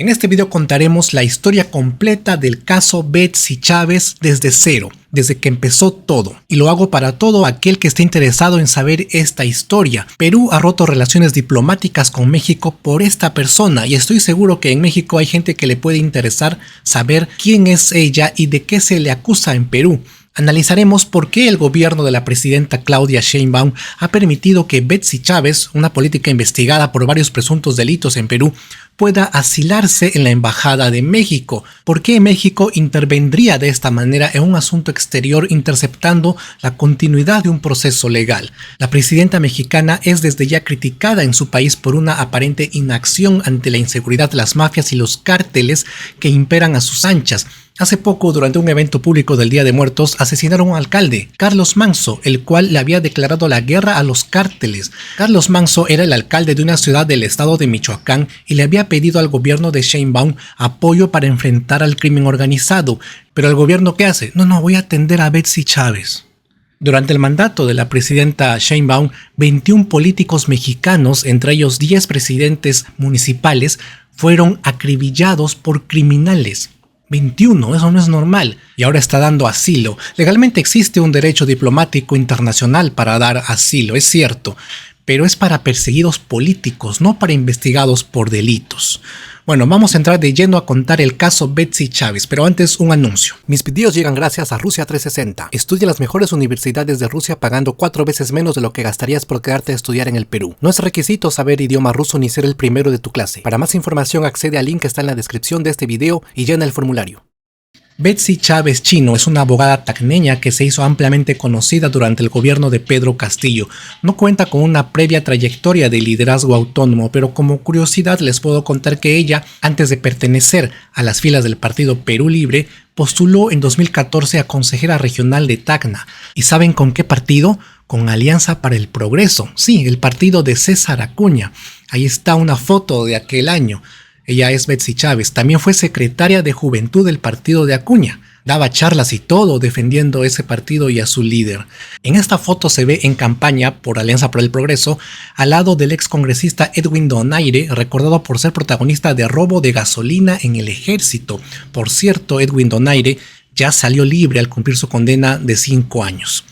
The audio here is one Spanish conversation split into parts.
En este video contaremos la historia completa del caso Betsy Chávez desde cero, desde que empezó todo. Y lo hago para todo aquel que esté interesado en saber esta historia. Perú ha roto relaciones diplomáticas con México por esta persona y estoy seguro que en México hay gente que le puede interesar saber quién es ella y de qué se le acusa en Perú. Analizaremos por qué el gobierno de la presidenta Claudia Sheinbaum ha permitido que Betsy Chávez, una política investigada por varios presuntos delitos en Perú, pueda asilarse en la Embajada de México. ¿Por qué México intervendría de esta manera en un asunto exterior interceptando la continuidad de un proceso legal? La presidenta mexicana es desde ya criticada en su país por una aparente inacción ante la inseguridad de las mafias y los cárteles que imperan a sus anchas. Hace poco, durante un evento público del Día de Muertos, asesinaron a un alcalde, Carlos Manso, el cual le había declarado la guerra a los cárteles. Carlos Manso era el alcalde de una ciudad del estado de Michoacán y le había pedido al gobierno de Sheinbaum apoyo para enfrentar al crimen organizado. Pero el gobierno, ¿qué hace? No, voy a atender a Betsy Chávez. Durante el mandato de la presidenta Sheinbaum, 21 políticos mexicanos, entre ellos 10 presidentes municipales, fueron acribillados por criminales. 21, eso no es normal, y ahora está dando asilo. Legalmente existe un derecho diplomático internacional para dar asilo, es cierto, pero es para perseguidos políticos, no para investigados por delitos. Bueno, vamos a entrar de lleno a contar el caso Betsy Chávez, pero antes un anuncio. Mis videos llegan gracias a Rusia 360. Estudia en las mejores universidades de Rusia pagando 4 veces menos de lo que gastarías por quedarte a estudiar en el Perú. No es requisito saber idioma ruso ni ser el primero de tu clase. Para más información accede al link que está en la descripción de este video y llena el formulario. Betsy Chávez Chino es una abogada tacneña que se hizo ampliamente conocida durante el gobierno de Pedro Castillo. No cuenta con una previa trayectoria de liderazgo autónomo, pero como curiosidad les puedo contar que ella, antes de pertenecer a las filas del partido Perú Libre, postuló en 2014 a consejera regional de Tacna. ¿Y saben con qué partido? Con Alianza para el Progreso. Sí, el partido de César Acuña. Ahí está una foto de aquel año. Ella es Betsy Chávez, también fue secretaria de Juventud del partido de Acuña. Daba charlas y todo defendiendo ese partido y a su líder. En esta foto se ve en campaña por Alianza para el Progreso al lado del excongresista Edwin Donaire, recordado por ser protagonista de robo de gasolina en el ejército. Por cierto, Edwin Donaire ya salió libre al cumplir su condena de 5 años.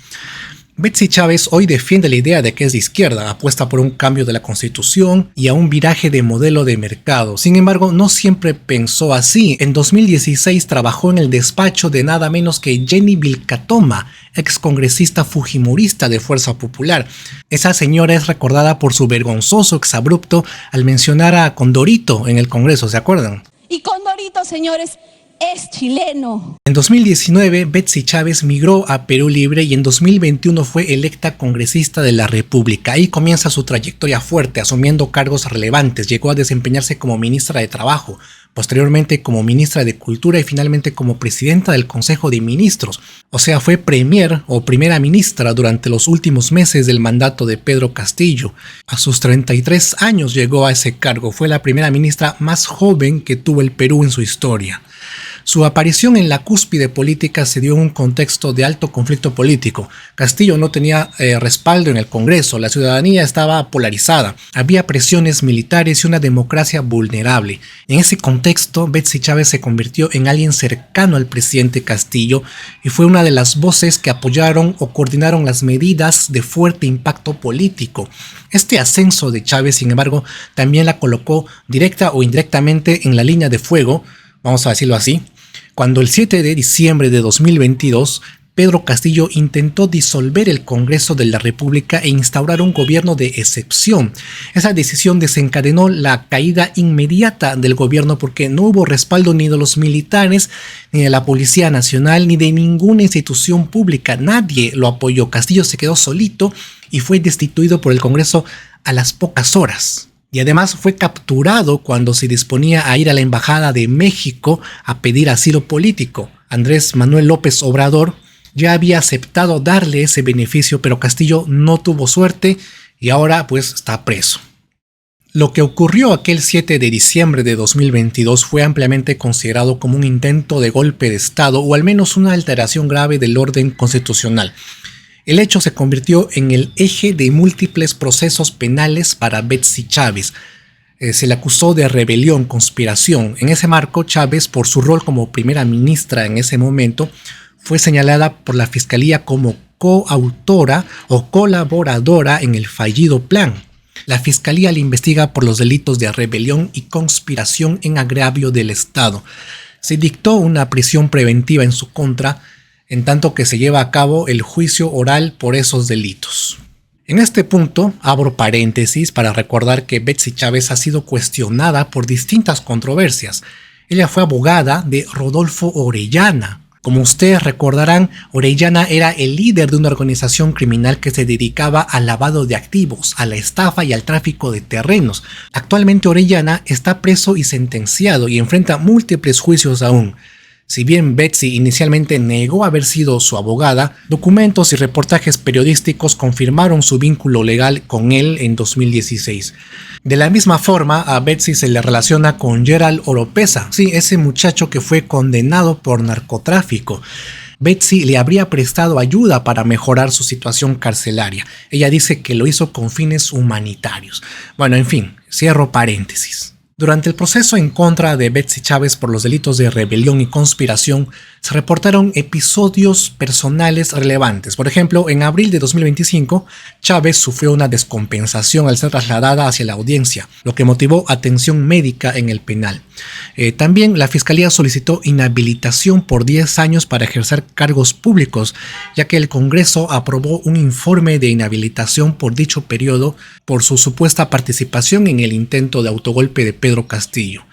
Betsy Chávez hoy defiende la idea de que es de izquierda, apuesta por un cambio de la constitución y a un viraje de modelo de mercado. Sin embargo, no siempre pensó así. En 2016 trabajó en el despacho de nada menos que Jenny Vilcatoma, excongresista fujimorista de Fuerza Popular. Esa señora es recordada por su vergonzoso exabrupto al mencionar a Condorito en el Congreso, ¿se acuerdan? Y Condorito, señores, es chileno. En 2019, Betsy Chávez migró a Perú Libre y en 2021 fue electa congresista de la República. Ahí comienza su trayectoria fuerte, asumiendo cargos relevantes. Llegó a desempeñarse como ministra de Trabajo, posteriormente como ministra de Cultura y finalmente como presidenta del Consejo de Ministros. O sea, fue premier o primera ministra durante los últimos meses del mandato de Pedro Castillo. A sus 33 años llegó a ese cargo. Fue la primera ministra más joven que tuvo el Perú en su historia. Su aparición en la cúspide política se dio en un contexto de alto conflicto político. Castillo no tenía respaldo en el Congreso, la ciudadanía estaba polarizada, había presiones militares y una democracia vulnerable. En ese contexto, Betsy Chávez se convirtió en alguien cercano al presidente Castillo y fue una de las voces que apoyaron o coordinaron las medidas de fuerte impacto político. Este ascenso de Chávez, sin embargo, también la colocó directa o indirectamente en la línea de fuego, vamos a decirlo así, cuando el 7 de diciembre de 2022, Pedro Castillo intentó disolver el Congreso de la República e instaurar un gobierno de excepción. Esa decisión desencadenó la caída inmediata del gobierno porque no hubo respaldo ni de los militares, ni de la Policía Nacional, ni de ninguna institución pública. Nadie lo apoyó. Castillo se quedó solito y fue destituido por el Congreso a las pocas horas. Y además fue capturado cuando se disponía a ir a la Embajada de México a pedir asilo político. Andrés Manuel López Obrador ya había aceptado darle ese beneficio, pero Castillo no tuvo suerte y ahora pues está preso. Lo que ocurrió aquel 7 de diciembre de 2022 fue ampliamente considerado como un intento de golpe de Estado o al menos una alteración grave del orden constitucional. El hecho se convirtió en el eje de múltiples procesos penales para Betsy Chávez. Se le acusó de rebelión, conspiración. En ese marco, Chávez, por su rol como primera ministra en ese momento, fue señalada por la Fiscalía como coautora o colaboradora en el fallido plan. La Fiscalía le investiga por los delitos de rebelión y conspiración en agravio del Estado. Se dictó una prisión preventiva en su contra, en tanto que se lleva a cabo el juicio oral por esos delitos. En este punto, abro paréntesis para recordar que Betsy Chávez ha sido cuestionada por distintas controversias. Ella fue abogada de Rodolfo Orellana. Como ustedes recordarán, Orellana era el líder de una organización criminal que se dedicaba al lavado de activos, a la estafa y al tráfico de terrenos. Actualmente Orellana está preso y sentenciado y enfrenta múltiples juicios aún. Si bien Betsy inicialmente negó haber sido su abogada, documentos y reportajes periodísticos confirmaron su vínculo legal con él en 2016. De la misma forma, a Betsy se le relaciona con Gerald Oropeza, sí, ese muchacho que fue condenado por narcotráfico. Betsy le habría prestado ayuda para mejorar su situación carcelaria. Ella dice que lo hizo con fines humanitarios. Bueno, en fin, cierro paréntesis. Durante el proceso en contra de Betsy Chávez por los delitos de rebelión y conspiración, se reportaron episodios personales relevantes. Por ejemplo, en abril de 2025, Chávez sufrió una descompensación al ser trasladada hacia la audiencia, lo que motivó atención médica en el penal. También la Fiscalía solicitó inhabilitación por 10 años para ejercer cargos públicos, ya que el Congreso aprobó un informe de inhabilitación por dicho periodo por su supuesta participación en el intento de autogolpe de Pedro Castillo.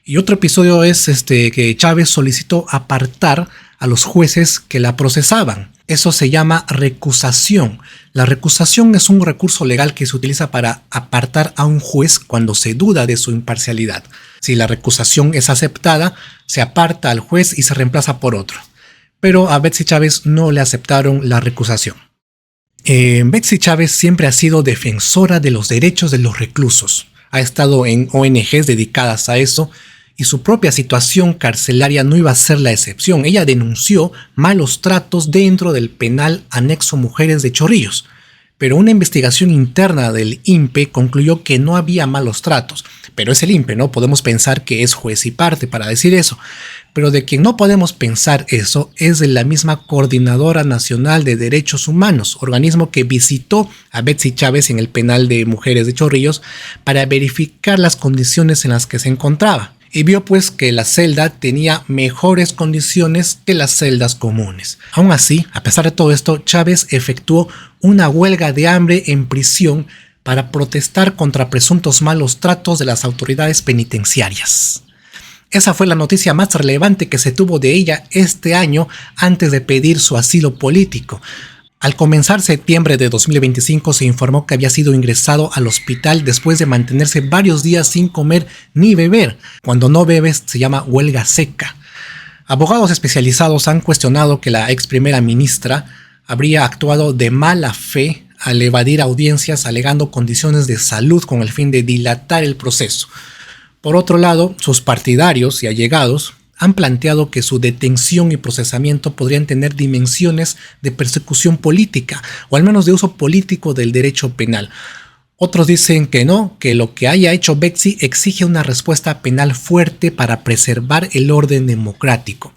Y otro episodio es que Chávez solicitó apartar a los jueces que la procesaban. Eso se llama recusación. La recusación es un recurso legal que se utiliza para apartar a un juez cuando se duda de su imparcialidad. Si la recusación es aceptada, se aparta al juez y se reemplaza por otro. Pero a Betsy Chávez no le aceptaron la recusación. Betsy Chávez siempre ha sido defensora de los derechos de los reclusos. Ha estado en ONGs dedicadas a eso y su propia situación carcelaria no iba a ser la excepción. Ella denunció malos tratos dentro del penal anexo Mujeres de Chorrillos, pero una investigación interna del INPE concluyó que no había malos tratos. Pero es el INPE, ¿no? Podemos pensar que es juez y parte para decir eso. Pero de quien no podemos pensar eso es de la misma Coordinadora Nacional de Derechos Humanos, organismo que visitó a Betsy Chávez en el penal de Mujeres de Chorrillos para verificar las condiciones en las que se encontraba. Y vio pues que la celda tenía mejores condiciones que las celdas comunes. Aún así, a pesar de todo esto, Chávez efectuó una huelga de hambre en prisión para protestar contra presuntos malos tratos de las autoridades penitenciarias. Esa fue la noticia más relevante que se tuvo de ella este año antes de pedir su asilo político. Al comenzar septiembre de 2025 se informó que había sido ingresado al hospital después de mantenerse varios días sin comer ni beber. Cuando no bebes se llama huelga seca. Abogados especializados han cuestionado que la ex primera ministra habría actuado de mala fe al evadir audiencias alegando condiciones de salud con el fin de dilatar el proceso. Por otro lado, sus partidarios y allegados han planteado que su detención y procesamiento podrían tener dimensiones de persecución política, o al menos de uso político del derecho penal. Otros dicen que no, que lo que haya hecho Betsy exige una respuesta penal fuerte para preservar el orden democrático.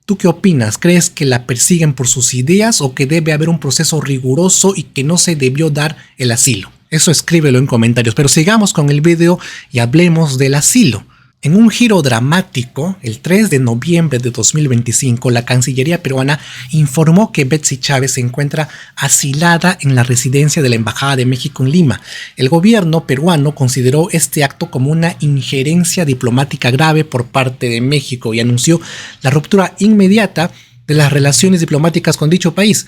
¿Tú qué opinas? ¿Crees que la persiguen por sus ideas o que debe haber un proceso riguroso y que no se debió dar el asilo? Eso escríbelo en comentarios, pero sigamos con el video y hablemos del asilo. En un giro dramático, el 3 de noviembre de 2025, la Cancillería peruana informó que Betsy Chávez se encuentra asilada en la residencia de la Embajada de México en Lima. El gobierno peruano consideró este acto como una injerencia diplomática grave por parte de México y anunció la ruptura inmediata de las relaciones diplomáticas con dicho país.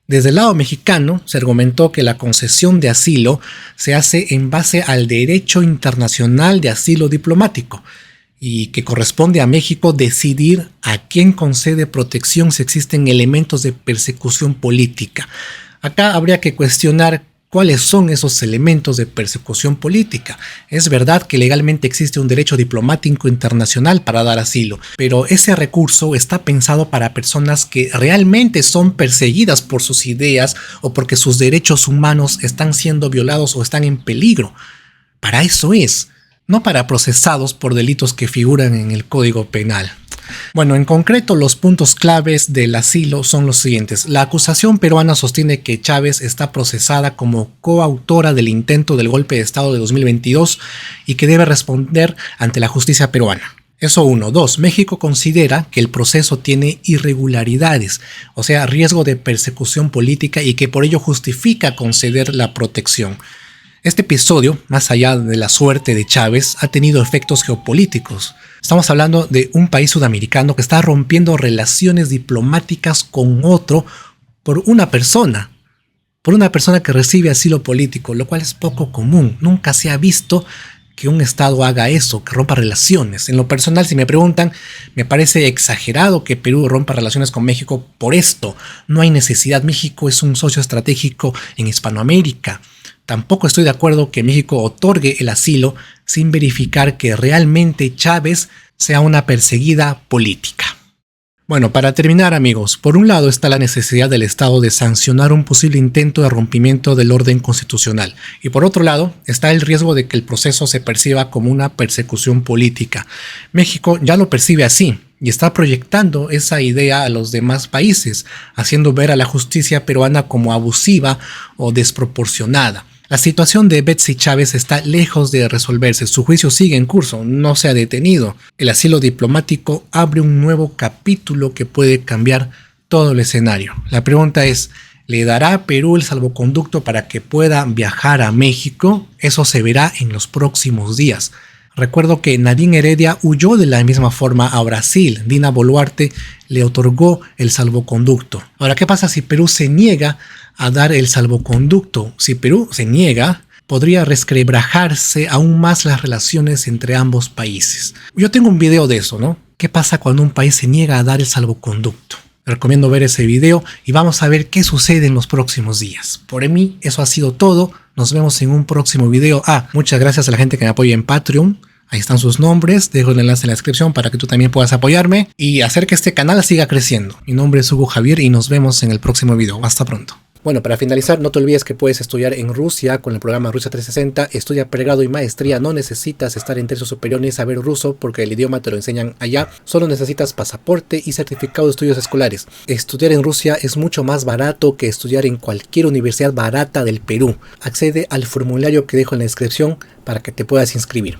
Desde el lado mexicano se argumentó que la concesión de asilo se hace en base al derecho internacional de asilo diplomático y que corresponde a México decidir a quién concede protección si existen elementos de persecución política. Acá habría que cuestionar cuáles son esos elementos de persecución política. Es verdad que legalmente existe un derecho diplomático internacional para dar asilo, pero ese recurso está pensado para personas que realmente son perseguidas por sus ideas o porque sus derechos humanos están siendo violados o están en peligro. Para eso es. no para procesados por delitos que figuran en el Código Penal. Bueno, en concreto, los puntos claves del asilo son los siguientes. La acusación peruana sostiene que Chávez está procesada como coautora del intento del golpe de Estado de 2022 y que debe responder ante la justicia peruana. Eso uno. Dos, México considera que el proceso tiene irregularidades, o sea, riesgo de persecución política y que por ello justifica conceder la protección. Este episodio, más allá de la suerte de Chávez, ha tenido efectos geopolíticos. Estamos hablando de un país sudamericano que está rompiendo relaciones diplomáticas con otro por una persona que recibe asilo político, lo cual es poco común. Nunca se ha visto que un Estado haga eso, que rompa relaciones. En lo personal, si me preguntan, me parece exagerado que Perú rompa relaciones con México por esto. No hay necesidad. México es un socio estratégico en Hispanoamérica. Tampoco estoy de acuerdo que México otorgue el asilo sin verificar que realmente Chávez sea una perseguida política. Bueno, para terminar, amigos, por un lado está la necesidad del Estado de sancionar un posible intento de rompimiento del orden constitucional y por otro lado está el riesgo de que el proceso se perciba como una persecución política. México ya lo percibe así y está proyectando esa idea a los demás países, haciendo ver a la justicia peruana como abusiva o desproporcionada. La situación de Betsy Chávez está lejos de resolverse, su juicio sigue en curso, no se ha detenido. El asilo diplomático abre un nuevo capítulo que puede cambiar todo el escenario. La pregunta es, ¿le dará a Perú el salvoconducto para que pueda viajar a México? Eso se verá en los próximos días. Recuerdo que Nadine Heredia huyó de la misma forma a Brasil. Dina Boluarte le otorgó el salvoconducto. Ahora, ¿qué pasa si Perú se niega a dar el salvoconducto? Si Perú se niega, podría resquebrajarse aún más las relaciones entre ambos países. Yo tengo un video de eso, ¿no? ¿Qué pasa cuando un país se niega a dar el salvoconducto? Recomiendo ver ese video y vamos a ver qué sucede en los próximos días. Por mí, eso ha sido todo. Nos vemos en un próximo video. Muchas gracias a la gente que me apoya en Patreon. Ahí están sus nombres, dejo el enlace en la descripción para que tú también puedas apoyarme y hacer que este canal siga creciendo. Mi nombre es Hugo Javier y nos vemos en el próximo video. Hasta pronto. Bueno, para finalizar, no te olvides que puedes estudiar en Rusia con el programa Rusia 360. Estudia pregrado y maestría. No necesitas estar en tercio superior ni saber ruso porque el idioma te lo enseñan allá. Solo necesitas pasaporte y certificado de estudios escolares. Estudiar en Rusia es mucho más barato que estudiar en cualquier universidad barata del Perú. Accede al formulario que dejo en la descripción para que te puedas inscribir.